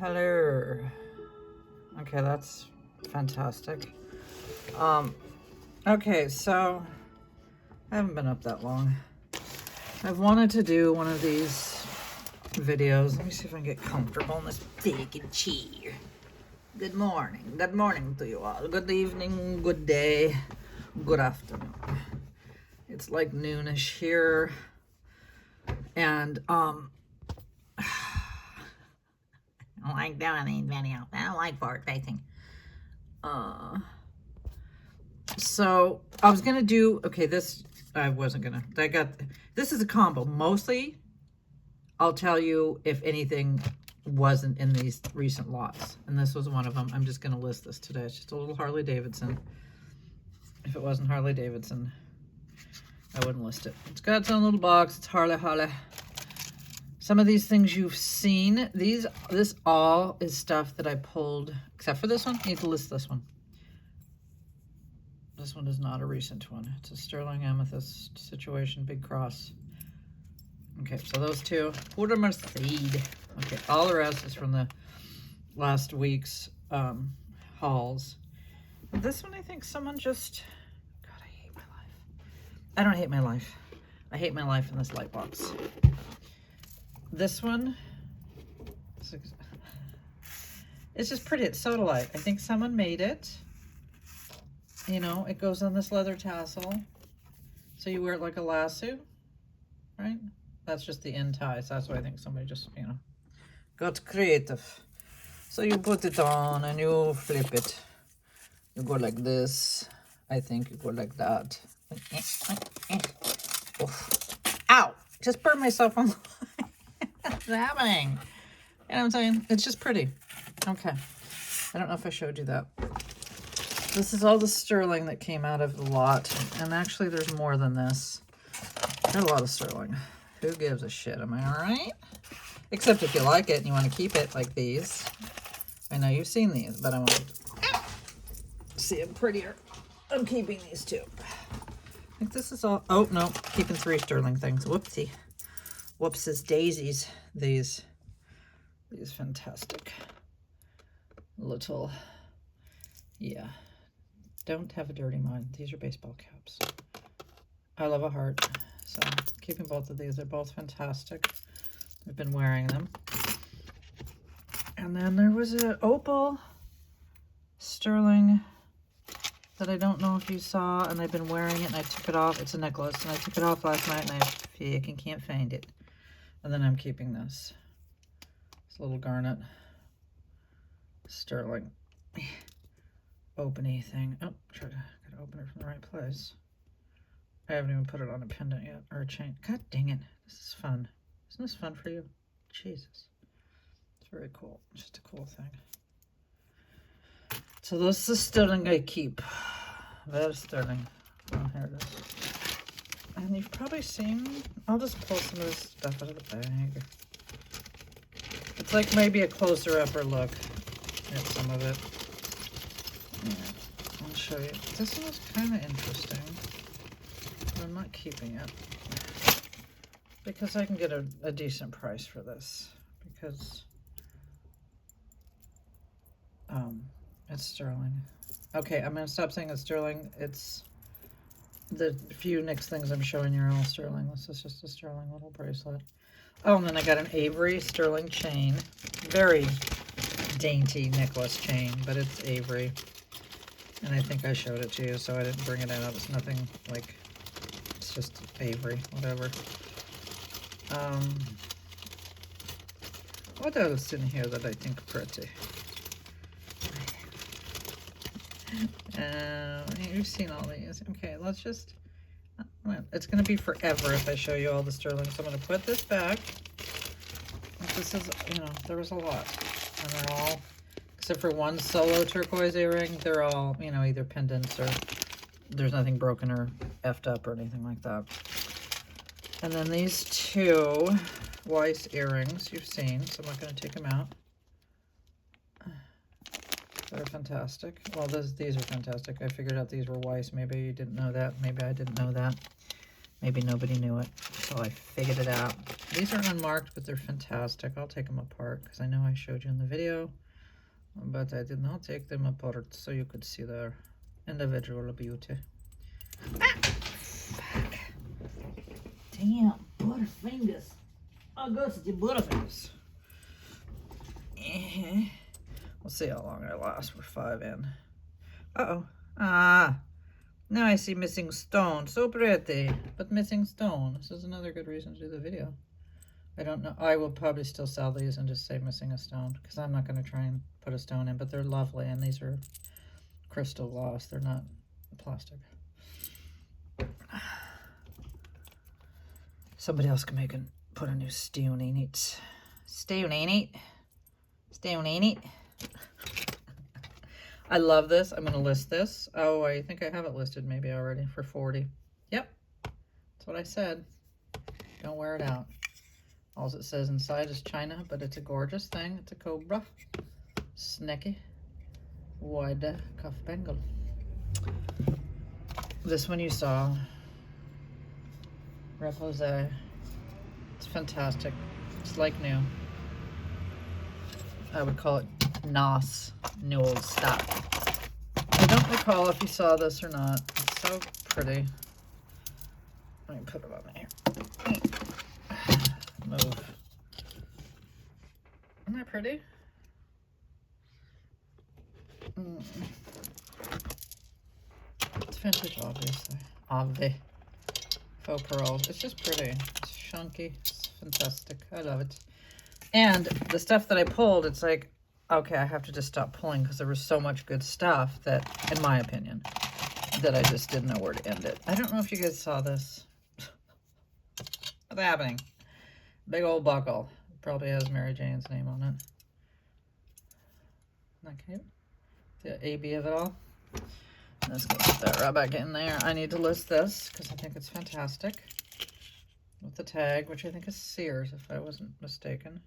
Hello. Okay, that's fantastic. Okay, so I haven't been up that long. I've wanted to do one of these videos. Let me see if I can get comfortable in this big chair. Good morning. Good morning to you all. Good evening, good day, good afternoon. It's like noonish here. And I don't like doing these videos. I don't like forward facing. So I was gonna do, okay, this I wasn't gonna. This is a combo. Mostly I'll tell you if anything wasn't in these recent lots, and this was one of them. I'm just gonna list this today. It's just a little Harley Davidson. If it wasn't Harley Davidson, I wouldn't list it. It's got its own little box. It's Harley. Some of these things you've seen. This all is stuff that I pulled, except for this one. I need to list this one. This one is not a recent one. It's a sterling amethyst situation, big cross. Okay, so those two. Pura Mercedes. Okay, all the rest is from the last week's hauls. This one, I think someone just... God, I hate my life. I don't hate my life. I hate my life in this light box. This one, it's just pretty. It's soda light. I think someone made it. You know, it goes on this leather tassel. So you wear it like a lasso, right? That's just the end tie. So that's why I think somebody just, you know, got creative. So you put it on and you flip it. You go like this. I think you go like that. Oof. Ow! Just burned myself on. What's happening? You know what I'm saying? It's just pretty. Okay. I don't know if I showed you that. This is all the sterling that came out of the lot. And actually, there's more than this. There's a lot of sterling. Who gives a shit? Am I all right? Except if you like it and you want to keep it, like these. I know you've seen these, but I want to see them prettier. I'm keeping these two. I think this is all... Oh, no. Keeping 3 sterling things. Whoopsie. Whoopses daisies. These fantastic little, yeah, don't have a dirty mind. These are baseball caps. I love a heart, so keeping both of these. They're both fantastic. I've been wearing them. And then there was an opal sterling that I don't know if you saw, and I've been wearing it and I took it off. It's a necklace, and I took it off last night and I fucking can't find it. And then I'm keeping this. This little garnet sterling openy thing. Oh, gotta open it from the right place. I haven't even put it on a pendant yet, or a chain. God dang it. This is fun. Isn't this fun for you? Jesus. It's very cool. It's just a cool thing. So this is the sterling I keep. There's sterling. Oh, here it is. And you've probably seen, I'll just pull some of this stuff out of the bag. It's like maybe a closer upper look at some of it. Yeah, I'll show you. This one is kind of interesting, but I'm not keeping it because I can get a decent price for this because it's sterling. Okay, I'm going to stop saying it's sterling. It's the few next things I'm showing you are all sterling. This is just a sterling little bracelet. Oh, and then I got an Avery sterling chain. Very dainty necklace chain, but it's Avery. And I think I showed it to you, so I didn't bring it out. It's nothing like, it's just Avery, whatever. What else in here that I think pretty? You've seen all these. Okay, let's just, it's going to be forever if I show you all the sterling. So I'm going to put this back. This is, you know, there was a lot. And they're all, except for one solo turquoise earring, they're all, you know, either pendants or there's nothing broken or effed up or anything like that. And then these 2 Weiss earrings you've seen, so I'm not going to take them out. They're fantastic. Well, these are fantastic. I figured out these were Weiss. Maybe you didn't know that. Maybe I didn't know that. Maybe nobody knew it, so I figured it out. These are unmarked, but they're fantastic. I'll take them apart because I know I showed you in the video, but I did not take them apart so you could see their individual beauty. Ah! Fuck. Damn, butterfingers. I'll go to the butterfingers. We'll see how long I last. We're 5 in. Uh-oh. Ah. Now I see missing stone. So pretty, but missing stone. This is another good reason to do the video. I don't know. I will probably still sell these and just say missing a stone because I'm not going to try and put a stone in, but they're lovely, and these are crystal gloss. They're not plastic. Somebody else can put a new stone in it. Stone in it. Stone in it. I love this. I'm going to list this. Oh, I think I have it listed maybe already for 40. Yep. That's what I said. Don't wear it out. All it says inside is China, but it's a gorgeous thing. It's a cobra. Snaky. Wide cuff bengal. This one you saw. Repose. It's fantastic. It's like new. I would call it NOS, new old stuff. I don't recall if you saw this or not. It's so pretty. Let me put it on here. Move. Isn't that pretty? It's vintage, obviously. Obvi. Faux pearls. It's just pretty. It's chunky. It's fantastic. I love it. And the stuff that I pulled, it's like, okay, I have to just stop pulling because there was so much good stuff that, in my opinion, that I just didn't know where to end it. I don't know if you guys saw this. What's happening? Big old buckle. Probably has Mary Jane's name on it. Isn't that cute? The AB of it all. Let's get that right back in there. I need to list this because I think it's fantastic. With the tag, which I think is Sears, if I wasn't mistaken.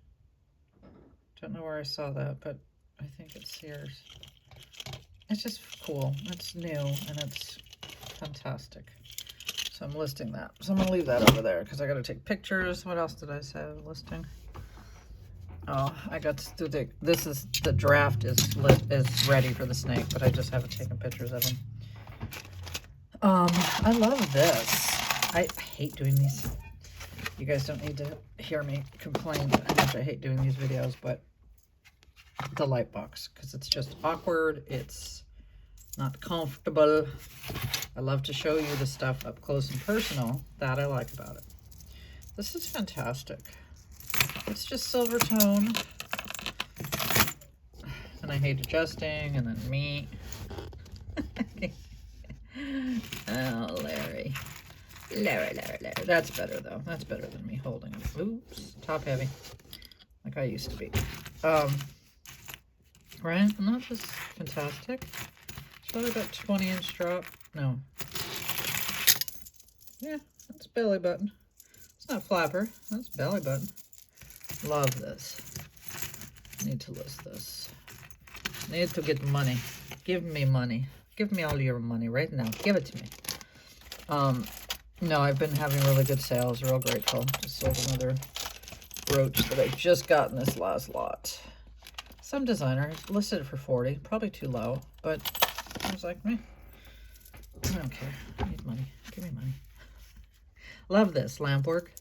Don't know where I saw that, but I think it's Sears. It's just cool. It's new, and it's fantastic. So I'm listing that. So I'm going to leave that over there because I got to take pictures. What else did I say I was listing? Oh, I got to do this is, the draft is ready for the snake, but I just haven't taken pictures of him. I love this. I hate doing these. You guys don't need to hear me complain how much I hate doing these videos, but the light box, because it's just awkward. It's not comfortable. I love to show you the stuff up close and personal. That I like about it. This is fantastic. It's just silver tone. And I hate adjusting, and then me. Oh, Larry. Larry. That's better, though. That's better than me holding it. Oops. Top heavy. Like I used to be. Right? And that's just fantastic. It's probably about 20-inch drop. No. Yeah, that's belly button. It's not flapper. That's belly button. Love this. Need to list this. Need to get money. Give me money. Give me all your money right now. Give it to me. No, I've been having really good sales. Real grateful. Just sold another brooch that I just got in this last lot. Some designer listed it for 40. Probably too low, but I was like, me. I don't care. I need money. Give me money. Love this lamp work.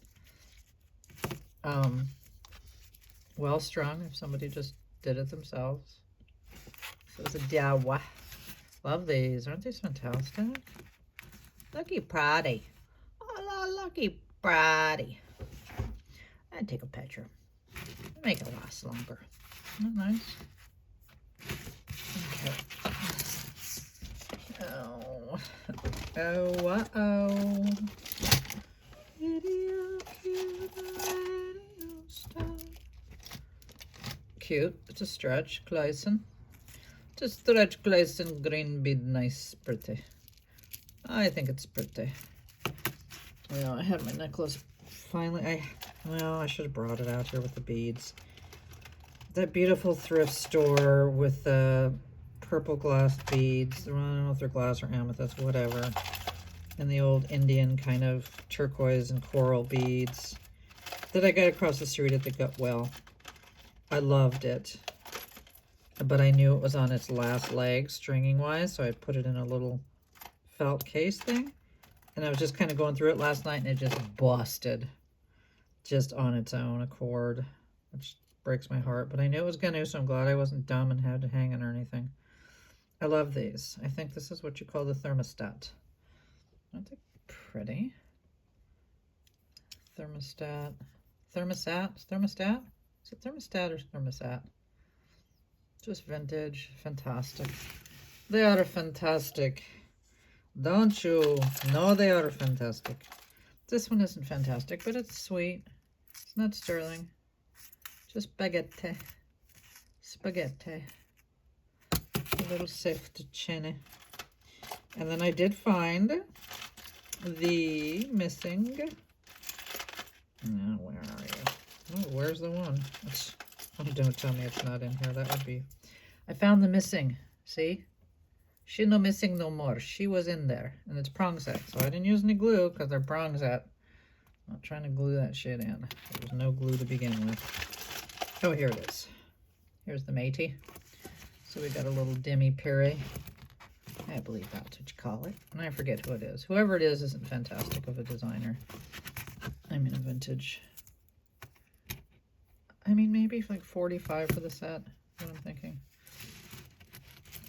Well strung if somebody just did it themselves. So it's a DIY. Love these. Aren't these fantastic? Lucky Proddy. Oh, lucky Proddy. I'd take a picture. Make it last longer. Isn't that nice? Okay. Oh. Oh, uh-oh. Video cute radio star. Cute. It's a stretch Gleason. It's a stretch Gleason green bead. Nice, pretty. I think it's pretty. Well, I had my necklace finally. Well, I should have brought it out here with the beads. That beautiful thrift store with the purple glass beads. I don't know if they're glass or amethyst, whatever. in the old Indian kind of turquoise and coral beads that I got across the street at the Gutwell. I loved it, but I knew it was on its last leg stringing wise, so I put it in a little felt case thing, and I was just kind of going through it last night, and it just busted just on its own accord, which breaks my heart, but I knew it was gonna, so I'm glad I wasn't dumb and had to hang it or anything. I love these. I think this is what you call the thermostat. Aren't they pretty? Thermostat. Thermostat? Thermostat? Is it thermostat or thermostat? Just vintage. Fantastic. They are fantastic. Don't you know they are fantastic? This one isn't fantastic, but it's sweet. It's not sterling. Just spaghetti. Spaghetti. A little safety. And then I did find the missing. No, where are you? Oh, where's the one? Oh, don't tell me it's not in here. That would be. I found the missing. See? She no missing no more. She was in there. And it's prong set. So I didn't use any glue because they're prong set. I'm not trying to glue that shit in. There was no glue to begin with. Oh, here it is. Here's the matey. So we got a little demi puree. I believe that's what you call it. And I forget who it is. Whoever it is isn't fantastic of a designer. I mean, a vintage. I mean, maybe like 45 for the set. What I'm thinking.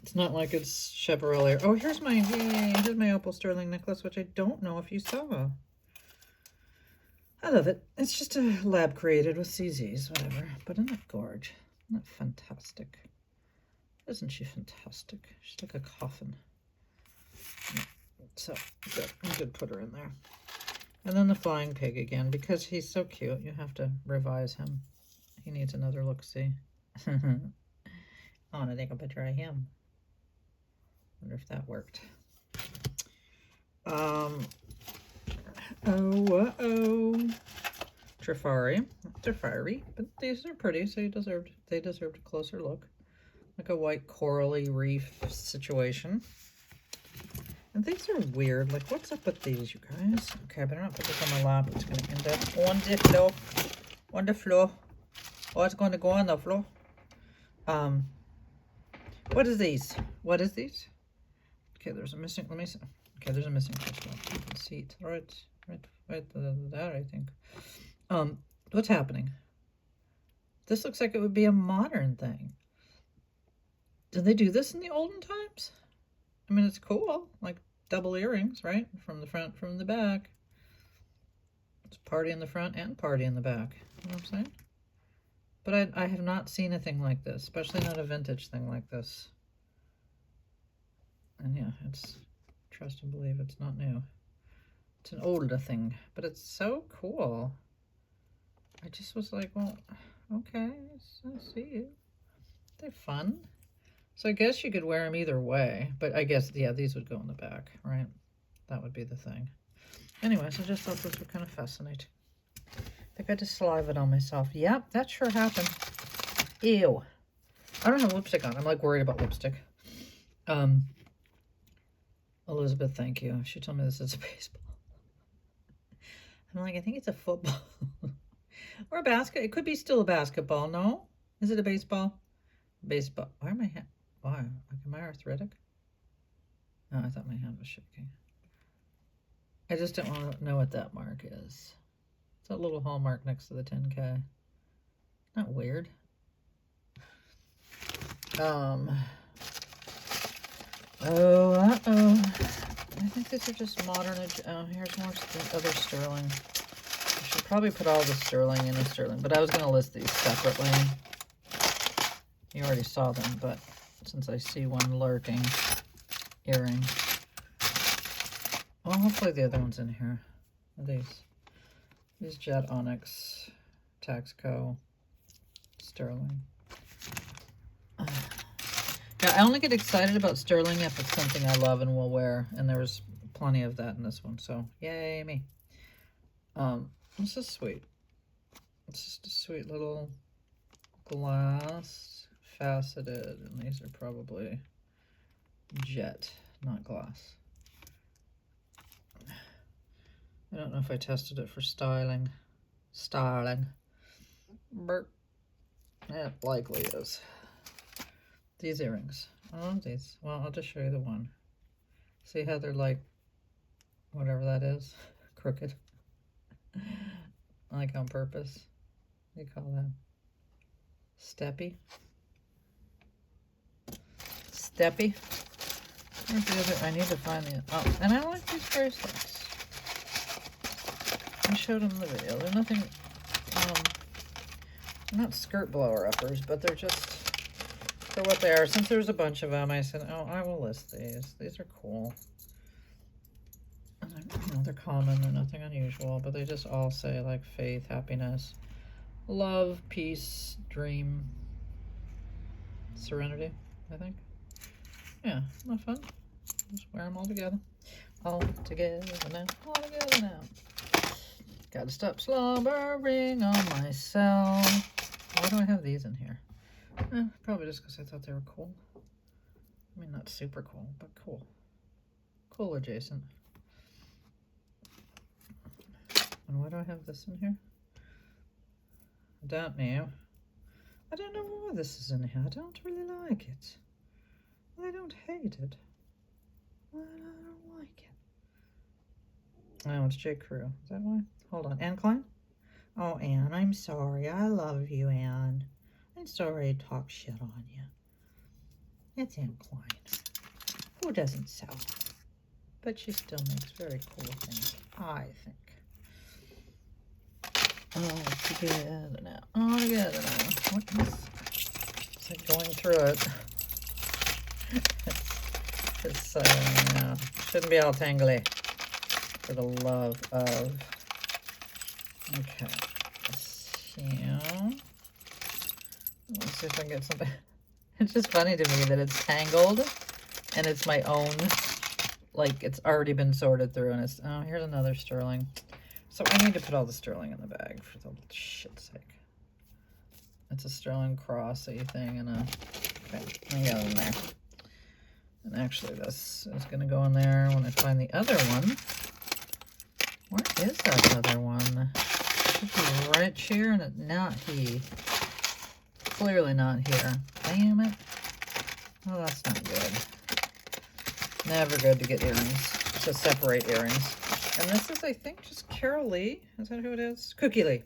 It's not like it's Chevrolet. Oh, here's my, yay, here's my opal sterling necklace, which I don't know if you saw. I love it. It's just a lab created with CZs, whatever. But isn't it gorge? Isn't that fantastic? Isn't she fantastic? She's like a coffin. So, good. I did put her in there. And then the flying pig again, because he's so cute, you have to revise him. He needs another look-see. I want to take a picture of him. Wonder if that worked. Trifari, but these are pretty, so they deserved a closer look. Like a white corally reef situation. And these are weird. Like, what's up with these, you guys? Okay, I better not put this on my lap. It's going to end up on the floor. On the floor. Oh, it's going to go on the floor. What is these? What is these? Okay, there's a missing, let me see. Okay, there's a missing crystal. You can see it right there, I think. What's happening? This looks like it would be a modern thing. Did they do this in the olden times? I mean, it's cool. Like double earrings, right? From the front, from the back. It's party in the front and party in the back. You know what I'm saying? But I have not seen a thing like this, especially not a vintage thing like this. And yeah, it's, trust and believe it's not new. It's an older thing, but it's so cool. I just was like, well, okay, I see you. They're fun. So I guess you could wear them either way, but I guess, yeah, these would go in the back, right? That would be the thing. Anyways, I just thought those were kind of fascinating. I think I just salivated on myself. Yep, that sure happened. Ew. I don't have lipstick on. I'm like worried about lipstick. Elizabeth, thank you. She told me this is a baseball. I'm like, I think it's a football. Or a basket. It could be still a basketball, no? Is it a baseball? Baseball. Why am I why? Like, am I arthritic? No, I thought my hand was shaking. I just don't want to know what that mark is. It's that little hallmark next to the 10K. Not weird. I think these are just modern. Oh, here's more other sterling. I should probably put all the sterling in a sterling, but I was going to list these separately. You already saw them, but since I see one lurking earring. Well, hopefully the other one's in here. What are these? These Jet Onyx, Taxco, sterling. Yeah, I only get excited about sterling if it's something I love and will wear, and there was plenty of that in this one, so yay me. This is sweet. It's just a sweet little glass, faceted, and these are probably jet, not glass. I don't know if I tested it for styling. But it likely is. These earrings. Oh, these. Well, I'll just show you the one. See how they're like, whatever that is, crooked. Like on purpose. What do you call that? Steppy? Steppy? Where's the other? I need to find the. Oh, and I like these bracelets. I showed them in the video. They're nothing. They're not skirt blower uppers, but they're just for what they are. Since there's a bunch of them, I said, oh, I will list these. These are cool. And you know, they're common. They're nothing unusual, but they just all say like faith, happiness, love, peace, dream, serenity, I think. Yeah, not fun. Just wear them all together. All together now. All together now. Gotta stop slobbering on myself. Why do I have these in here? Probably just because I thought they were cool. I mean, not super cool, but cool. Cool adjacent. And why do I have this in here? I don't know. I don't know why this is in here. I don't really like it. I don't hate it. I don't like it. Oh, it's J. Crew. Is that why? Hold on. Anne Klein? Oh, Anne, I'm sorry. I love you, Anne. I'm sorry I talk shit on you. It's Anne Klein. Who doesn't sew? But she still makes very cool things, I think. All together now. All together now. What is... It's like going through it. It's, no, shouldn't be all tangly. For the love of... Okay. So... Let's see if I can get something... It's just funny to me that it's tangled. And it's my own... Like, it's already been sorted through. And it's... Oh, here's another sterling. So I need to put all the sterling in the bag for the shit's sake. It's a sterling crossy thing and a... Okay, I got it in there. And actually this is going to go in there when I find the other one. Where is that other one? It should be right here and it's not here. Clearly not here. Damn it. Oh, that's not good. Never good to get earrings. To separate earrings. And this is, I think, just Carol Lee. Is that who it is? Cookie Lee.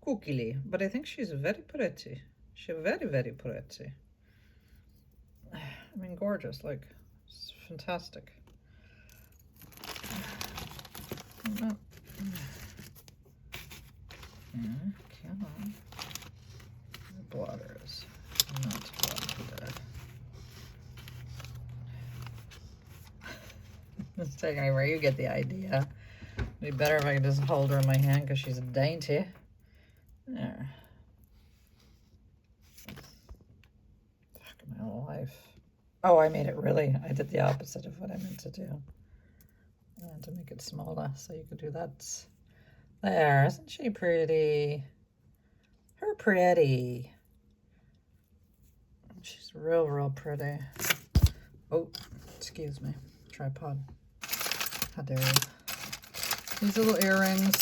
Cookie Lee. But I think she's very pretty. She's very, very pretty. I mean, gorgeous. Like, it's fantastic. No. Yeah, come on. The blotters. Not blotted. It's taking me where you get the idea. It'd be better if I could just hold her in my hand because she's dainty. There. Fuck my life. Oh, I made it really. I did the opposite of what I meant to do. I had to make it smaller so you could do that. There. Isn't she pretty? Her pretty. She's real, real pretty. Oh, excuse me. Tripod. How dare you? These little earrings.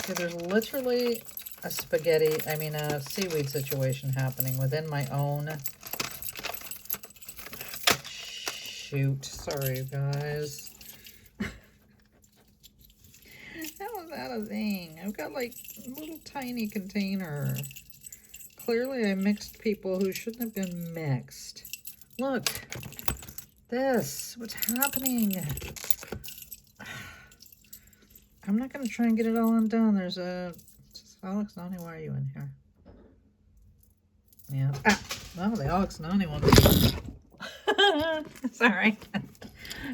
Okay, there's literally a a seaweed situation happening within my own. Shoot. Sorry, you guys. How is that a thing? I've got like a little tiny container. Clearly I mixed people who shouldn't have been mixed. Look. This. What's happening? I'm not going to try and get it all undone. There's a... Alex Nani, why are you in here? Yeah. Ah! Well, the Alex Nani one. Sorry.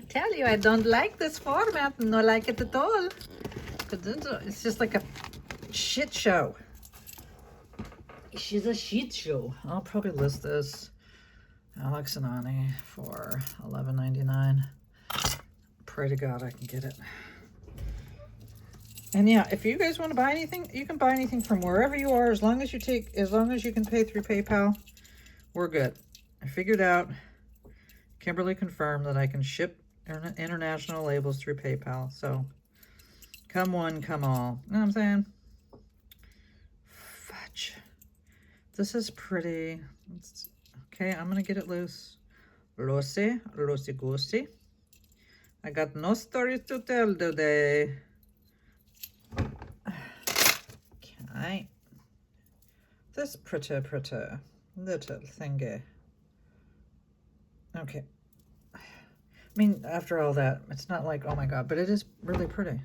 Tell you, I don't like this format. No like it at all. It's just like a shit show. She's a shit show. I'll probably list this. Alex and Ani for $11.99. Pray to God I can get it. And yeah, if you guys want to buy anything, you can buy anything from wherever you are, as long as you can pay through PayPal, we're good. I figured out, Kimberly confirmed that I can ship international labels through PayPal. So come one, come all. You know what I'm saying? Fudge. This is pretty. Okay, I'm going to get it loose. Loosey, loosey-goosey. I got no stories to tell today. Okay. This pretty little thingy. Okay. I mean, after all that, it's not like, oh my god, but it is really pretty.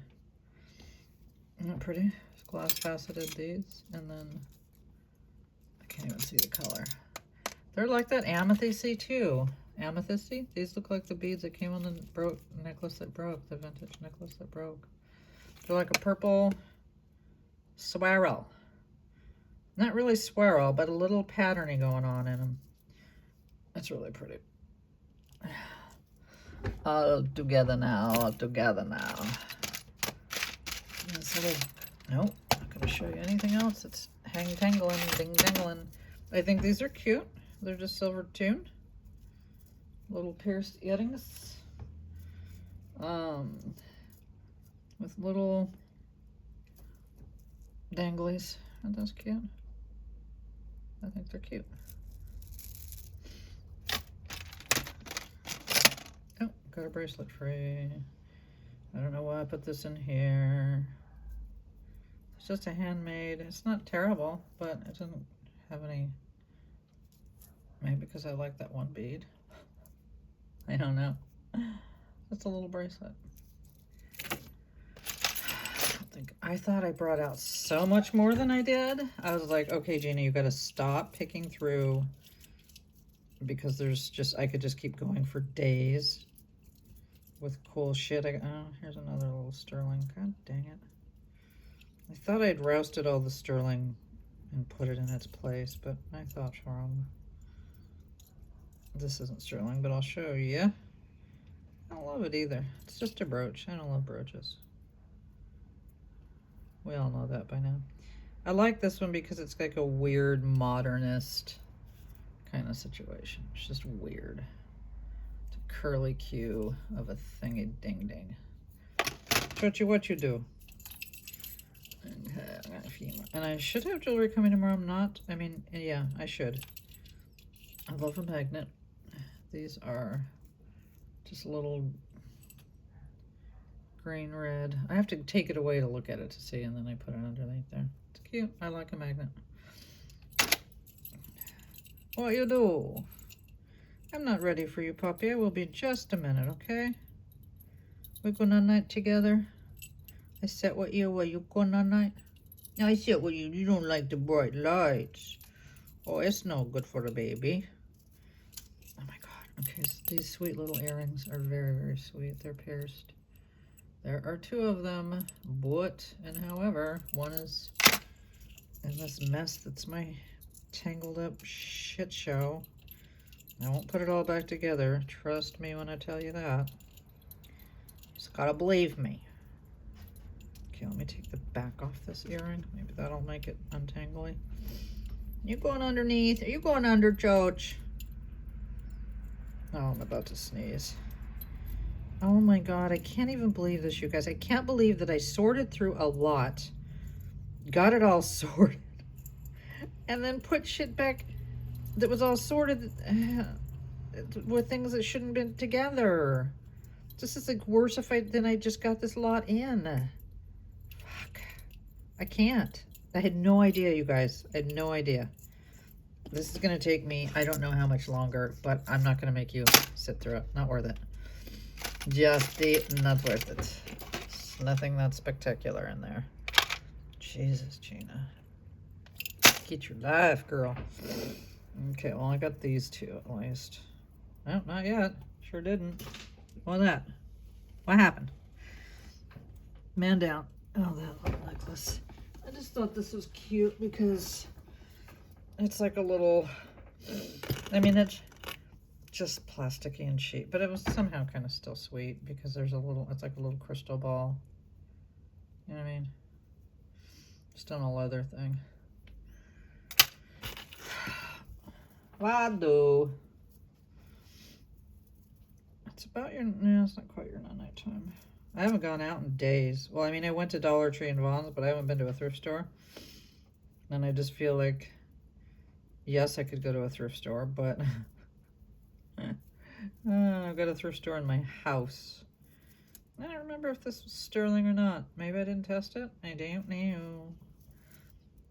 Isn't it pretty? It's glass faceted these, and then I can't even see the color. They're like that amethysty too. Amethysty? These look like the beads that came on the necklace that broke, the vintage necklace that broke. They're like a purple swirl. Not really swirl, but a little patterny going on in them. It's really pretty. All together now, all together now. Nope, not going to show you anything else. It's hang-tangling, ding-dangling. I think these are cute. They're just silver tuned. Little pierced earrings. With little danglies. Aren't those cute? I think they're cute. Oh, got a bracelet free. I don't know why I put this in here. It's just a handmade. It's not terrible, but it doesn't have any. Maybe because I like that one bead. I don't know. It's a little bracelet. I thought I brought out so much more than I did. I was like, okay, Gina, you got to stop picking through because I could just keep going for days with cool shit. Oh, here's another little sterling. God dang it. I thought I'd roasted all the sterling and put it in its place, but I thought wrong. This isn't sterling, but I'll show you. I don't love it either. It's just a brooch. I don't love brooches. We all know that by now. I like this one because it's like a weird modernist kind of situation. It's just weird. It's a curly Q of a thingy ding ding. Chochi, what you do? Okay, I got a few more. And I should have jewelry coming tomorrow. I'm not. I mean, yeah, I should. I love a magnet. These are just little green red. I have to take it away to look at it to see, and then I put it underneath there. It's cute. I like a magnet. What you do? I'm not ready for you, puppy. I will be just a minute, okay? We're gonna night together. I sit with you while you go night. I sit with you. You don't like the bright lights. Oh, it's no good for the baby. Oh my god. Okay, so these sweet little earrings are very, very sweet. They're pierced. There are two of them, but, and however, one is in this mess that's my tangled up shit show. I won't put it all back together. Trust me when I tell you that. Just gotta believe me. Okay, let me take the back off this earring. Maybe that'll make it untangly. You going underneath? Are you going under, George? Oh, I'm about to sneeze. Oh my god, I can't even believe this, you guys. I can't believe that I sorted through a lot, got it all sorted, and then put shit back that was all sorted with things that shouldn't have been together. This is like worse than I just got this lot in. Fuck. I can't. I had no idea, you guys. I had no idea. This is going to take me, I don't know how much longer, but I'm not going to make you sit through it. Not worth it. Just not worth it. It's nothing that spectacular in there. Jesus, Gina. Get your life, girl. Okay, well, I got these two at least. No, not yet. Sure didn't. What was that? What happened? Man down. Oh, that little necklace. I just thought this was cute because it's like a little, I mean, it's just plasticky and cheap, but it was somehow kind of still sweet because there's a little, it's like a little crystal ball. You know what I mean? Just on a leather thing. Wado. It's a about your, no, it's not quite your nighttime. I haven't gone out in days. Well, I mean, I went to Dollar Tree and Vons, but I haven't been to a thrift store. And I just feel like, yes, I could go to a thrift store, but I've got a thrift store in my house. I don't remember if this was sterling or not. Maybe I didn't test it. I don't know.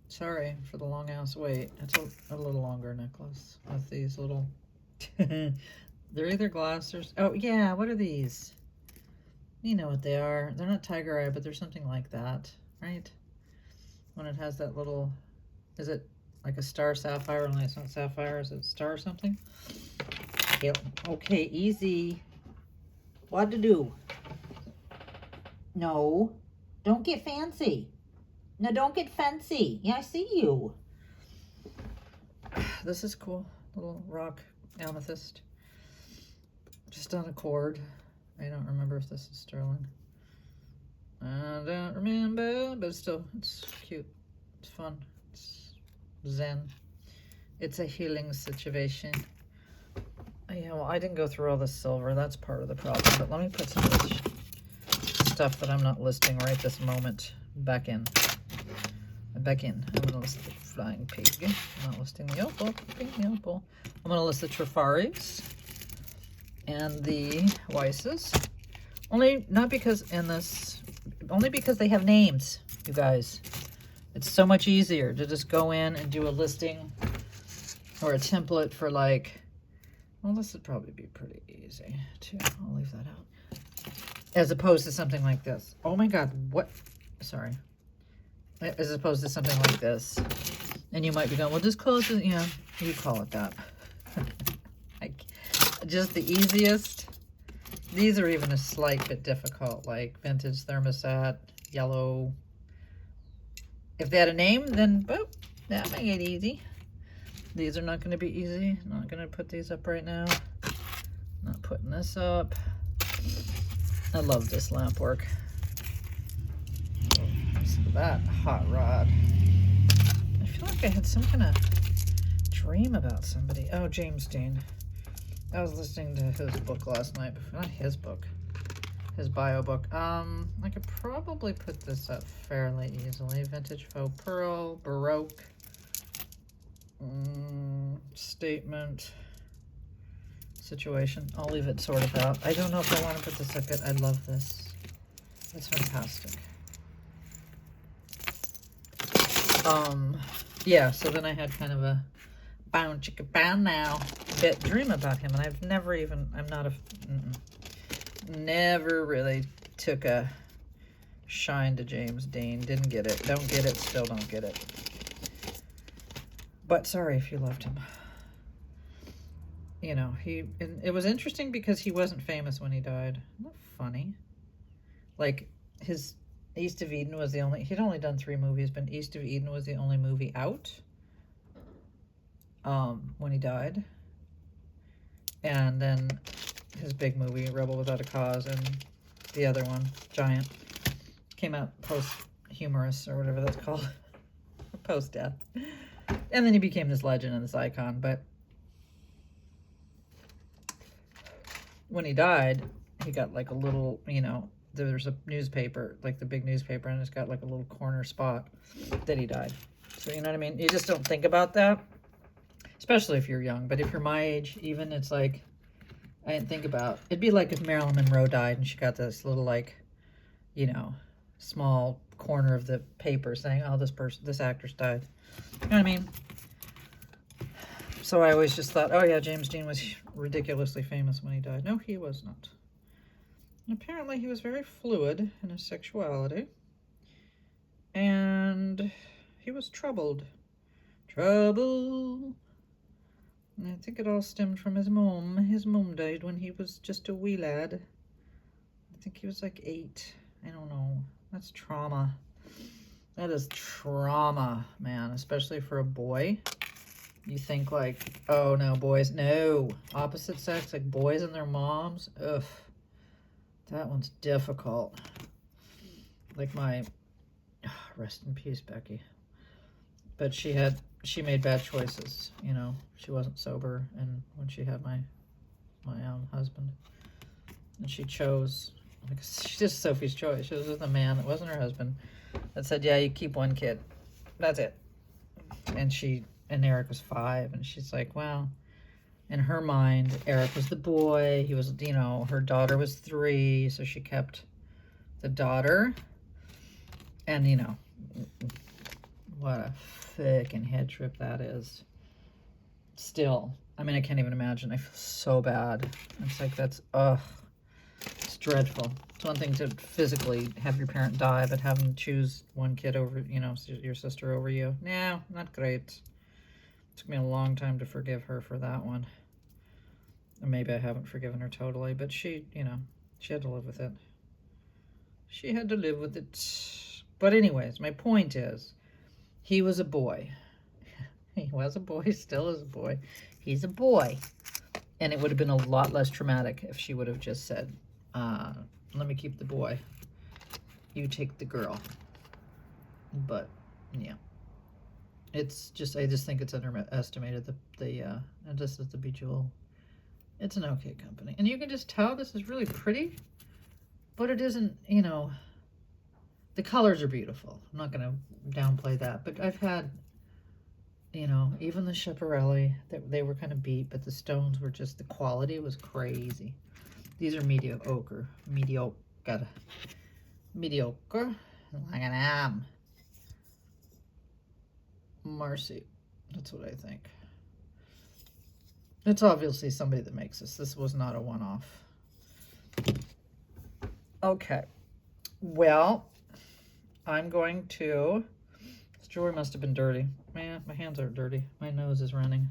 Sorry for the long ass wait. It's a little longer necklace with these little. They're either glass or. Oh yeah, what are these? You know what they are. They're not tiger eye, but they're something like that, right? When it has that little. Is it like a star sapphire? Only it's not sapphire. Is it star or something? Okay, easy. What to do? No, don't get fancy. No, don't get fancy. Yeah, I see you. This is cool. Little rock amethyst. Just on a cord. I don't remember if this is sterling. I don't remember, but still, it's cute. It's fun. It's zen. It's a healing situation. Yeah, well, I didn't go through all the silver. That's part of the problem. But let me put some of this stuff that I'm not listing right this moment back in. I'm going to list the flying pig. I'm not listing the opal. I'm going to list the Trafaris and the Weisses. Only because they have names, you guys. It's so much easier to just go in and do a listing or a template for like, well, this would probably be pretty easy too. I'll leave that out. As opposed to something like this. Oh my God, what? Sorry. As opposed to something like this. And you might be going, well, just close it. Yeah, you call it that. Just the easiest. These are even a slight bit difficult, like vintage thermostat, yellow. If they had a name, then boop, that might get easy. These are not going to be easy. Not going to put these up right now. Not putting this up. I love this lamp work. That hot rod. I feel like I had some kind of dream about somebody. Oh, James Dean. I was listening to his book last night. Not his book. His bio book. I could probably put this up fairly easily. Vintage faux pearl, baroque, statement, situation. I'll leave it sort of out. I don't know if I want to put this up yet. I love this. It's fantastic. Yeah, so then I had kind of a bound chicka bound now bit dream about him, and I've never even, never really took a shine to James Dean. Didn't get it. Don't get it. Still don't get it. But sorry if you loved him. You know, it was interesting because he wasn't famous when he died. Isn't that funny? Like, his East of Eden was the only, he'd only done 3 movies, but East of Eden was the only movie out when he died. And then his big movie, Rebel Without a Cause, and the other one, Giant, came out post-humorous, or whatever that's called, post-death. And then he became this legend and this icon, but when he died, he got like a little, you know, there's a newspaper, like the big newspaper, and it's got like a little corner spot that he died. So, you know what I mean? You just don't think about that, especially if you're young. But if you're my age, even, it's like, I didn't think about, it'd be like if Marilyn Monroe died and she got this little, like, you know, small corner of the paper saying, oh, this actress died. You know what I mean? So I always just thought, oh yeah, James Dean was ridiculously famous when he died. No, he was not. And apparently he was very fluid in his sexuality. And he was troubled. Trouble. And I think it all stemmed from his mom. His mom died when he was just a wee lad. I think he was like 8. I don't know. That's trauma. That is trauma, man, especially for a boy. You think like, oh no, boys, no. Opposite sex, like boys and their moms. Ugh. That one's difficult. Like my, rest in peace, Becky. But she made bad choices, you know. She wasn't sober, and when she had my husband. And she chose, like, she just Sophie's choice. She was with a man that wasn't her husband that said, yeah, you keep one kid. That's it. And Eric was 5. And she's like, well, in her mind, Eric was the boy. He was, you know, her daughter was 3. So she kept the daughter. And, you know, what a fucking head trip that is. Still, I mean, I can't even imagine. I feel so bad. It's like, that's, ugh. It's dreadful. It's one thing to physically have your parent die, but have them choose one kid over, you know, your sister over you. No, not great. It took me a long time to forgive her for that one. And maybe I haven't forgiven her totally, but she, you know, she had to live with it. She had to live with it. But anyways, my point is, he was a boy. He was a boy, still is a boy. He's a boy. And it would have been a lot less traumatic if she would have just said, let me keep the boy. You take the girl. But, yeah. It's just, I just think it's underestimated. And this is the Bejeweled. It's an okay company. And you can just tell this is really pretty. But it isn't, you know, the colors are beautiful. I'm not going to downplay that. But I've had, you know, even the Schiaparelli, they were kind of beat, but the stones were just, the quality was crazy. These are mediocre. Mediocre. Like an am. Mercy. That's what I think. It's obviously somebody that makes this. This was not a one-off. Okay. Well, I'm going to... This jewelry must have been dirty. Man, my hands are dirty. My nose is running.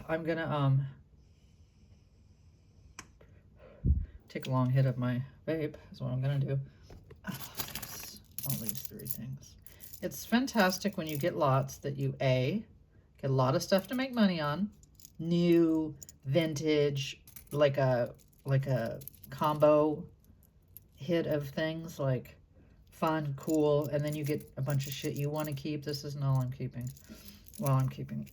I'm gonna take a long hit of my vape. Is what I'm gonna do. All these 3 things. It's fantastic when you get lots that you get a lot of stuff to make money on, new, vintage, like a combo hit of things, like fun, cool, and then you get a bunch of shit you want to keep. This isn't all I'm keeping. Well, I'm keeping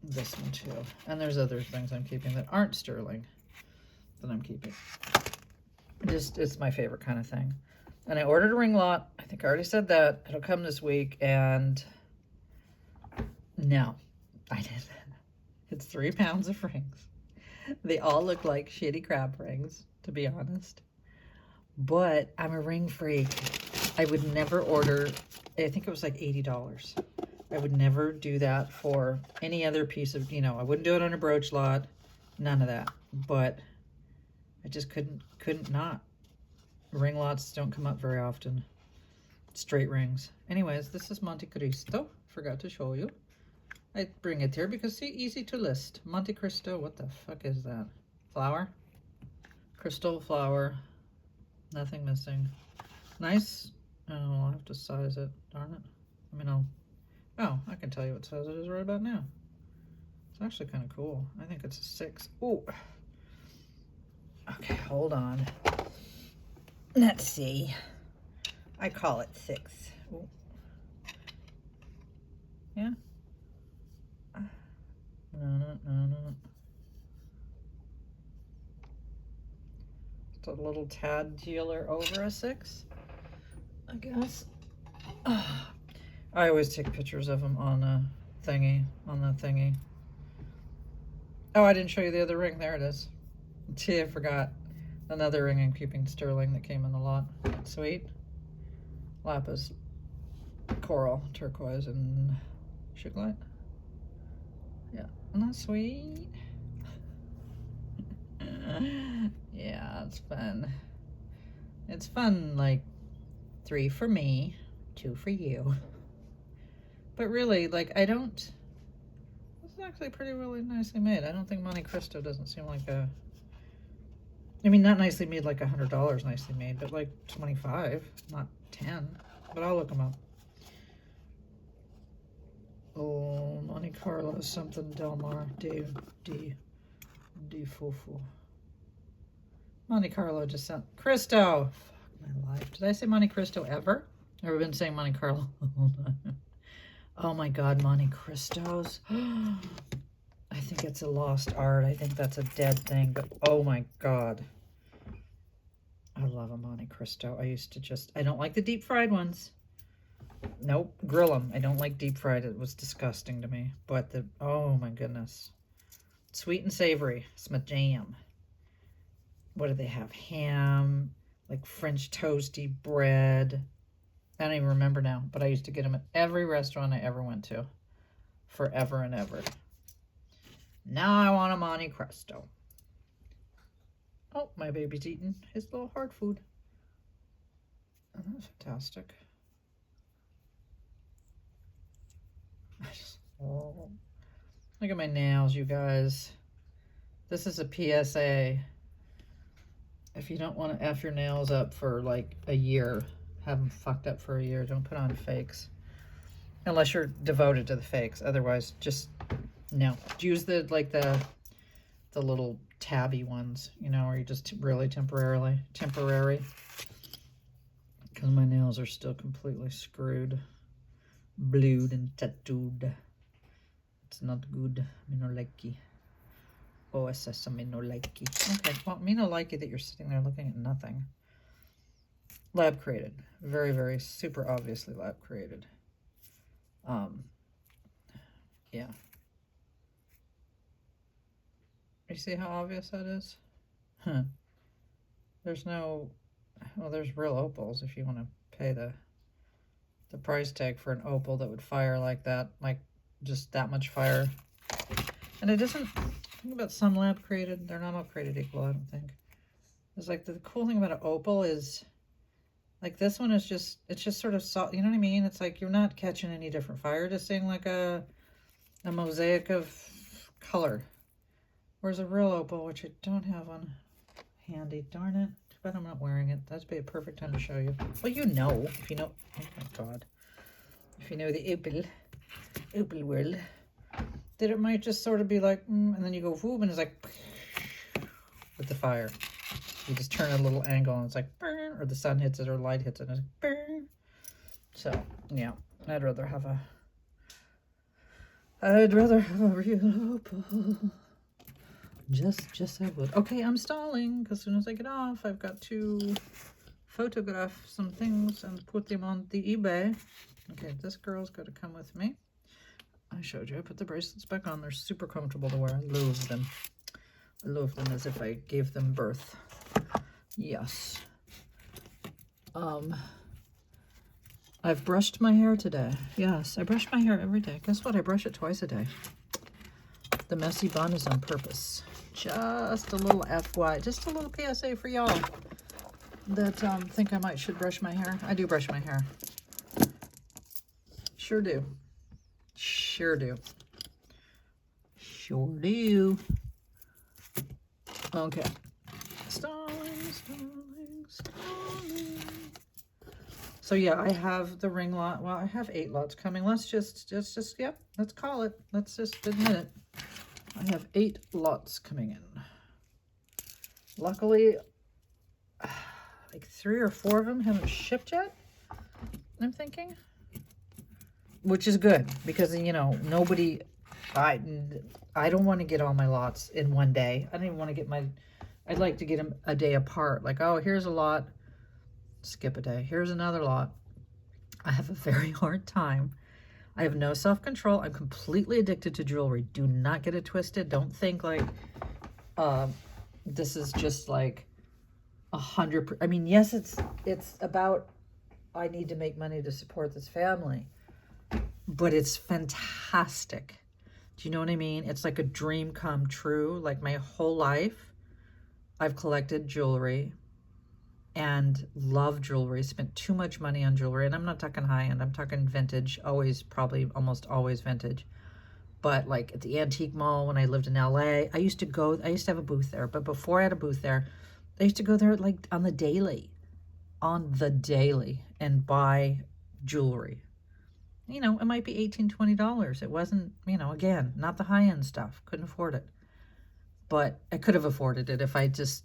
this one too. And there's other things I'm keeping that aren't sterling that I'm keeping. Just, it's my favorite kind of thing. And I ordered a ring lot. I think I already said that. It'll come this week. And no, I didn't. It's 3 pounds of rings. They all look like shitty crap rings, to be honest. But I'm a ring freak. I would never order, I think it was like $80. I would never do that for any other piece of, you know, I wouldn't do it on a brooch lot. None of that. But I just couldn't not. Ring lots don't come up very often. Straight rings. Anyways, this is Monte Cristo. Forgot to show you. I bring it here because see, easy to list. Monte Cristo, what the fuck is that? Flower? Crystal flower. Nothing missing. Nice. Oh, I'll have to size it. Darn it. I mean, oh, I can tell you what size it is right about now. It's actually kind of cool. I think it's a 6. Ooh. Okay, hold on. Let's see. I call it 6. Ooh. Yeah. No. It's a little tad dealer over a 6, I guess. I always take pictures of them on the thingy. Oh, I didn't show you the other ring. There it is. Gee, I forgot. Another ring I'm keeping sterling that came in the lot. Sweet. Lapis, coral, turquoise, and sugarlight. Yeah, isn't that sweet? Yeah, it's fun. It's fun, like 3 for me, 2 for you. But really, like, I don't... This is actually really nicely made. I don't think Monte Cristo doesn't seem like a... I mean, not nicely made like $100 nicely made, but like 25, not 10. But I'll look them up. Oh, Monte Carlo something Del Mar de Fufu. Monte Carlo just sent Cristo. Fuck my life. Did I say Monte Cristo ever? I've been saying Monte Carlo. Oh my God, Monte Cristos. I think it's a lost art. I think that's a dead thing, but oh my God. I love a Monte Cristo. I used to just, I don't like the deep fried ones. Nope, grill them. I don't like deep fried. It was disgusting to me. But the, oh my goodness. Sweet and savory. It's my jam. What do they have? Ham, like French toasty bread. I don't even remember now, but I used to get them at every restaurant I ever went to. Forever and ever. Now I want a Monte Cristo. Oh, my baby's eating his little hard food. Oh, that's fantastic. Oh, look at my nails, you guys. This is a PSA. If you don't want to F your nails up for like a year, have them fucked up for a year, don't put on fakes. Unless you're devoted to the fakes. Otherwise, just, no. Use the, like the little tabby ones, you know, or you just really temporary. Because my nails are still completely screwed. Blued and tattooed. It's not good. Me no likey. Oh, it says some me no likey. Okay, well, me no likey that you're sitting there looking at nothing. Lab created. Very, very super obviously lab created. Yeah. You see how obvious that is? Huh. There's no, well, there's real opals if you want to pay the price tag for an opal that would fire like that, like just that much fire. And it doesn't, think about some lab created, they're not all created equal, I don't think. It's like the cool thing about an opal is, like this one is just, it's just sort of soft, you know what I mean? It's like you're not catching any different fire, just seeing like a mosaic of color. Whereas a real opal, which I don't have on handy, darn it. Too bad I'm not wearing it. That'd be a perfect time to show you. Well, you know, if you know, oh my God. If you know the opal world, that it might just sort of be like, and then you go whoop, and it's like, with the fire. You just turn a little angle, and it's like, or the sun hits it, or light hits it, and it's like, so, yeah, I'd rather have a real opal. Just I would. Okay, I'm stalling, because as soon as I get off, I've got to photograph some things and put them on the eBay. Okay, this girl's got to come with me. I showed you. I put the bracelets back on. They're super comfortable to wear. I love them. I love them as if I gave them birth. Yes. I've brushed my hair today. Yes, I brush my hair every day. Guess what? I brush it twice a day. The messy bun is on purpose. Just a little FY, just a little PSA for y'all that think I should brush my hair. I do brush my hair. Sure do. Sure do. Sure do. Okay. Stalling. So yeah, I have the ring lot. Well, I have 8 lots coming. Let's just, yep, let's call it. Let's just admit it. I have 8 lots coming in. Luckily, like 3 or 4 of them haven't shipped yet, I'm thinking. Which is good, because, you know, nobody, I don't want to get all my lots in one day. I don't even want to get I'd like to get them a day apart. Like, oh, here's a lot, skip a day. Here's another lot. I have a very hard time. I have no self-control. I'm completely addicted to jewelry. Do not get it twisted. Don't think like this is just like 100%. I mean, yes, it's about I need to make money to support this family, but it's fantastic. Do you know what I mean? It's like a dream come true. Like my whole life, I've collected jewelry and love jewelry, spent too much money on jewelry. And I'm not talking high end, I'm talking vintage, always, probably almost always vintage. But like at the antique mall when I lived in LA, I used to have a booth there. But before I had a booth there, I used to go there like on the daily and buy jewelry. You know, it might be $18, $20. It wasn't, you know, again, not the high end stuff. Couldn't afford it. But I could have afforded it if I just,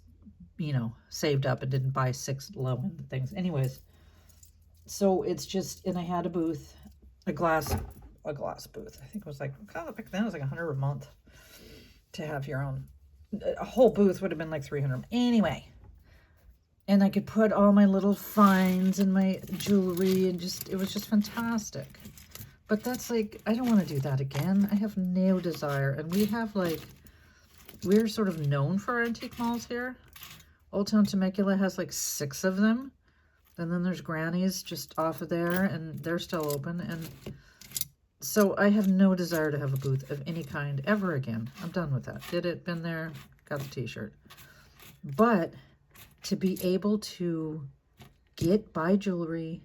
you know, saved up and didn't buy 6 low-end things. Anyways, so it's just, and I had a booth, a glass booth. I think it was like, back then it was like $100 a month. to have your own. A whole booth would have been like $300. Anyway. And I could put all my little finds and my jewelry and just, it was just fantastic. But that's like, I don't want to do that again. I have no desire. And we have like, we're sort of known for our antique malls here. Old Town Temecula has like 6 of them. And then there's Granny's just off of there and they're still open. And so I have no desire to have a booth of any kind ever again. I'm done with that. Did it, been there, got the t-shirt. But to be able to buy jewelry,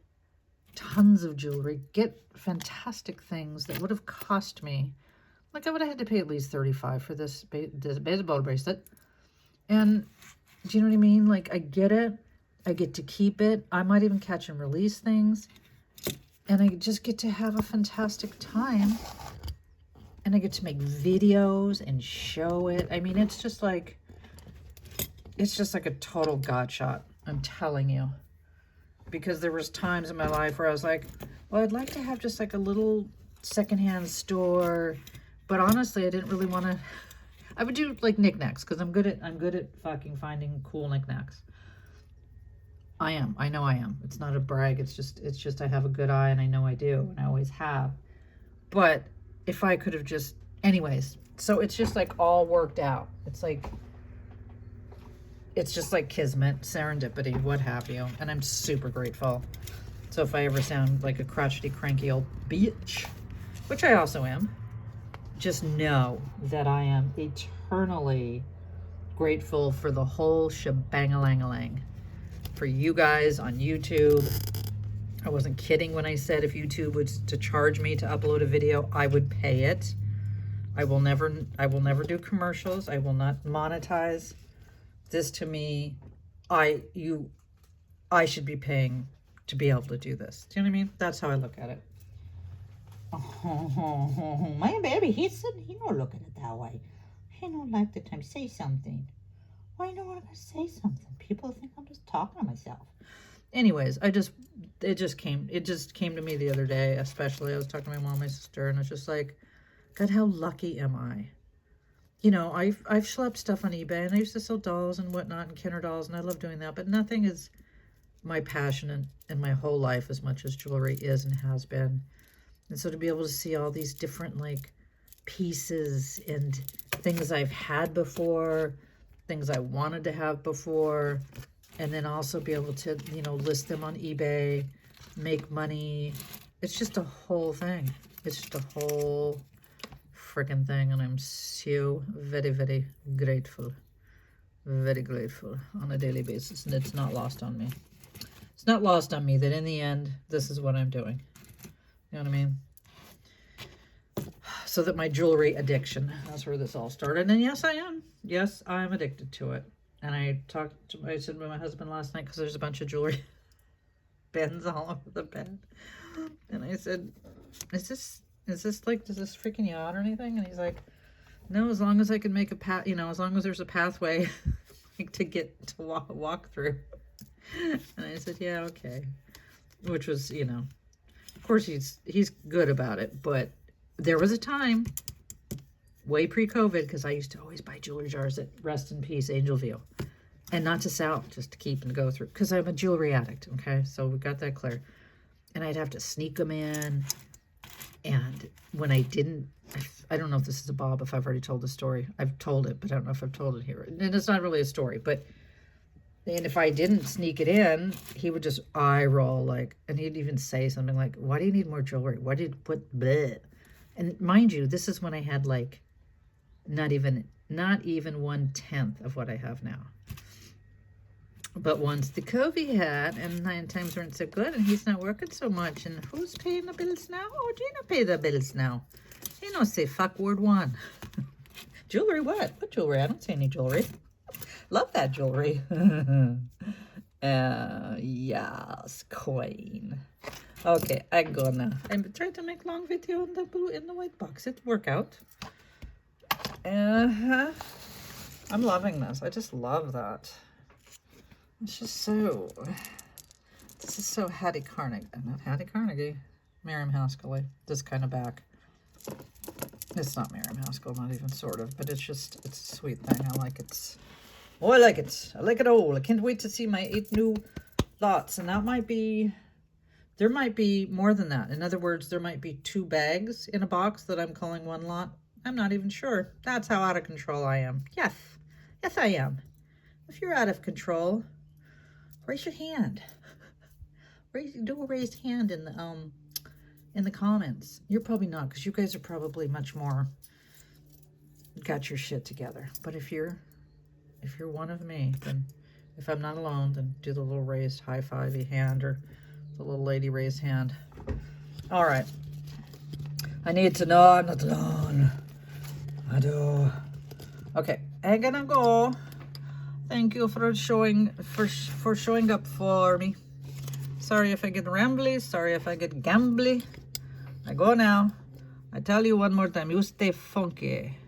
tons of jewelry, get fantastic things that would have cost me, like I would have had to pay at least $35 for this baseball bracelet. And do you know what I mean? Like I get it. I get to keep it. I might even catch and release things. And I just get to have a fantastic time. And I get to make videos and show it. I mean, it's just like a total God shot. I'm telling you. Because there was times in my life where I was like, well, I'd like to have just like a little secondhand store. But honestly, I didn't really want to. I would do like knickknacks because I'm good at fucking finding cool knickknacks. I am. I know I am. It's not a brag. It's just I have a good eye and I know I do and I always have. But if I could have just, anyways, so it's just like all worked out. It's just like kismet, serendipity, what have you. And I'm super grateful. So if I ever sound like a crotchety, cranky old bitch, which I also am, just know that I am eternally grateful for the whole shebang-a-lang-a-lang. For you guys on YouTube. I wasn't kidding when I said if YouTube was to charge me to upload a video, I would pay it. I will never do commercials. I will not monetize. This to me, I should be paying to be able to do this. Do you know what I mean? That's how I look at it. Oh, my baby, he don't look at it that way. He don't like the time say something. Why don't want to say something? People think I'm just talking to myself. Anyways, it just came to me the other day, especially. I was talking to my mom and my sister, and it's just like, God, how lucky am I? You know, I've schlepped stuff on eBay, and I used to sell dolls and whatnot, and Kinder dolls, and I love doing that, but nothing is my passion in my whole life as much as jewelry is and has been. And so to be able to see all these different, like, pieces and things I've had before, things I wanted to have before, and then also be able to, you know, list them on eBay, make money. It's just a whole thing. It's just a whole freaking thing, and I'm so very, very grateful. Very grateful on a daily basis, and it's not lost on me. It's not lost on me that in the end, this is what I'm doing. You know what I mean? So that my jewelry addiction, that's where this all started. And yes, I am. Yes, I'm addicted to it. And I said to my husband last night, because there's a bunch of jewelry bins all over the bed. And I said, is this like, does this freaking you out or anything? And he's like, no, as long as I can make a path, you know, as long as there's a pathway like to get to walk through. And I said, yeah, okay. Which was, you know, of course he's good about it, but there was a time way pre-COVID, because I used to always buy jewelry jars at Rest in Peace, Angel View. And not to sell, just to keep and go through. Because I'm a jewelry addict, okay? So we got that clear. And I'd have to sneak them in. And when I didn't, I don't know if this is a Bob, if I've already told the story. I've told it, but I don't know if I've told it here. And it's not really a story, but... And if I didn't sneak it in, he would just eye roll, like, and he'd even say something like, why do you need more jewelry? Why did you put bleh? And mind you, this is when I had like not even 1/10 of what I have now. But once the COVID had, and 9 times weren't so good, and he's not working so much, and who's paying the bills now? Oh, Gina pay the bills now. You know, say fuck word one. Jewelry, what? What jewelry? I don't see any jewelry. Love that jewelry. Yes, queen. Okay, I'm trying to make long video in the white box. It work out. I'm loving this. I just love that. It's just so. This is so Hattie Carnegie. Not Hattie Carnegie. Miriam Haskelley. This kind of back. It's not Mary Maskell, not even sort of, but it's a sweet thing. I like it. Oh, I like it. I like it all. I can't wait to see my 8 new lots. And that might be, there might be more than that. In other words, there might be 2 bags in a box that I'm calling 1 lot. I'm not even sure. That's how out of control I am. Yes. Yes, I am. If you're out of control, raise your hand. Do a raised hand in the comments. You're probably not, because you guys are probably much more got your shit together. But if you're one of me, then if I'm not alone, then do the little raised high-fivey hand or the little lady raised hand. All right. I need to know I'm not alone. I do. Okay, I'm gonna go. Thank you for showing up for me. Sorry if I get rambly. Sorry if I get gambly. I go now. I tell you one more time, you stay funky.